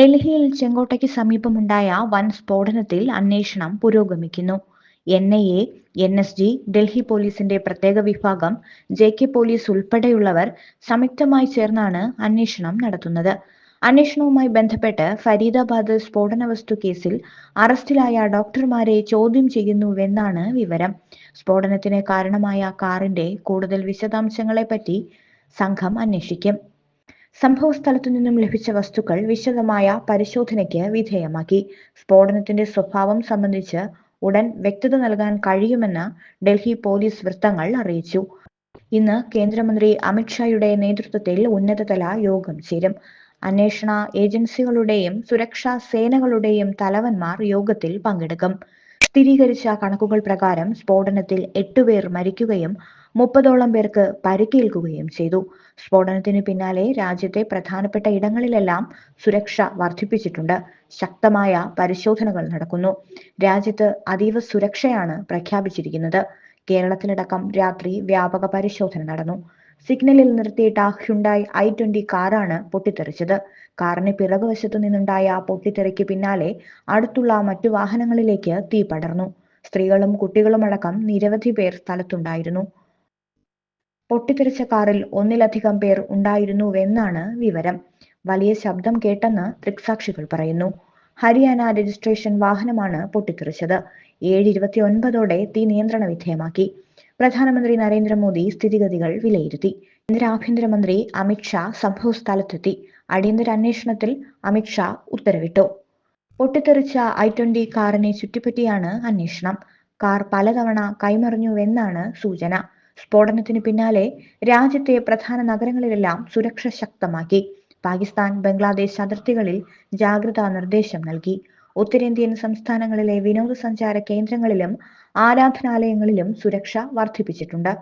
ഡൽഹിയിൽ ചെങ്കോട്ടയ്ക്ക് സമീപമുണ്ടായ വൻ സ്ഫോടനത്തിൽ അന്വേഷണം പുരോഗമിക്കുന്നു. NIA, NSG, ഡൽഹി പോലീസിന്റെ പ്രത്യേക വിഭാഗം, JK പോലീസ് ഉൾപ്പെടെയുള്ളവർ സംയുക്തമായി ചേർന്നാണ് അന്വേഷണം നടത്തുന്നത്. അന്വേഷണവുമായി ബന്ധപ്പെട്ട് ഫരീദാബാദ് സ്ഫോടന വസ്തു കേസിൽ അറസ്റ്റിലായ ഡോക്ടർമാരെ ചോദ്യം ചെയ്യുന്നുവെന്നാണ് വിവരം. സ്ഫോടനത്തിന് കാരണമായ കാറിന്റെ കൂടുതൽ വിശദാംശങ്ങളെപ്പറ്റി സംഘം അന്വേഷിക്കും. സംഭവസ്ഥലത്തു നിന്നും ലഭിച്ച വസ്തുക്കൾ വിശദമായ പരിശോധനയ്ക്ക് വിധേയമാക്കി. സ്ഫോടനത്തിന്റെ സ്വഭാവം സംബന്ധിച്ച് ഉടൻ വ്യക്തത നൽകാൻ കഴിയുമെന്ന് ഡൽഹി പോലീസ് വൃത്തങ്ങൾ അറിയിച്ചു. ഇന്ന് കേന്ദ്രമന്ത്രി അമിത്ഷായുടെ നേതൃത്വത്തിൽ ഉന്നതതല യോഗം ചേരും. അന്വേഷണ ഏജൻസികളുടെയും സുരക്ഷാ സേനകളുടെയും തലവന്മാർ യോഗത്തിൽ പങ്കെടുക്കും. സ്ഥിരീകരിച്ച കണക്കുകൾ പ്രകാരം സ്ഫോടനത്തിൽ 8 പേർ മരിക്കുകയും 30ഓളം പേർക്ക് പരിക്കേൽക്കുകയും ചെയ്തു. സ്ഫോടനത്തിന് പിന്നാലെ രാജ്യത്തെ പ്രധാനപ്പെട്ട ഇടങ്ങളിലെല്ലാം സുരക്ഷ വർദ്ധിപ്പിച്ചിട്ടുണ്ട്. ശക്തമായ പരിശോധനകൾ നടക്കുന്നു. രാജ്യത്ത് അതീവ സുരക്ഷയാണ് പ്രഖ്യാപിച്ചിരിക്കുന്നത്. കേരളത്തിലടക്കം രാത്രി വ്യാപക പരിശോധന നടന്നു. സിഗ്നലിൽ നിർത്തിയിട്ട ഹ്യുണ്ടായി i20 കാറാണ് പൊട്ടിത്തെറിച്ചത്. കാറിന് പിറകുവശത്തു നിന്നുണ്ടായ പൊട്ടിത്തെറിക്ക് പിന്നാലെ അടുത്തുള്ള മറ്റു വാഹനങ്ങളിലേക്ക് തീ പടർന്നു. സ്ത്രീകളും കുട്ടികളുമടക്കം നിരവധി പേർ സ്ഥലത്തുണ്ടായിരുന്നു. പൊട്ടിത്തെറിച്ച കാറിൽ ഒന്നിലധികം പേർ ഉണ്ടായിരുന്നുവെന്നാണ് വിവരം. വലിയ ശബ്ദം കേട്ടെന്ന് ദൃക്സാക്ഷികൾ പറയുന്നു. ഹരിയാന രജിസ്ട്രേഷൻ വാഹനമാണ് പൊട്ടിത്തെറിച്ചത്. 7:29ഓടെ തീ നിയന്ത്രണ വിധേയമാക്കി. പ്രധാനമന്ത്രി നരേന്ദ്രമോദി സ്ഥിതിഗതികൾ വിലയിരുത്തി. കേന്ദ്ര ആഭ്യന്തരമന്ത്രി അമിത്ഷാ സംഭവസ്ഥലത്തെത്തി. അടിയന്തര അന്വേഷണത്തിൽ അമിത്ഷാ ഉത്തരവിട്ടു. പൊട്ടിത്തെറിച്ച i20 കാറിനെ ചുറ്റിപ്പറ്റിയാണ് അന്വേഷണം. കാർ പലതവണ കൈമറിഞ്ഞുവെന്നാണ് സൂചന. സ്ഫോടനത്തിന് പിന്നാലെ രാജ്യത്തെ പ്രധാന നഗരങ്ങളിലെല്ലാം സുരക്ഷ ശക്തമാക്കി. പാകിസ്ഥാൻ, ബംഗ്ലാദേശ് അതിർത്തികളിൽ ജാഗ്രതാ നിർദ്ദേശം നൽകി. ഉത്തരേന്ത്യൻ സംസ്ഥാനങ്ങളിലെ വിനോദസഞ്ചാര കേന്ദ്രങ്ങളിലും ആരാധനാലയങ്ങളിലും സുരക്ഷ വർദ്ധിപ്പിച്ചിട്ടുണ്ട്.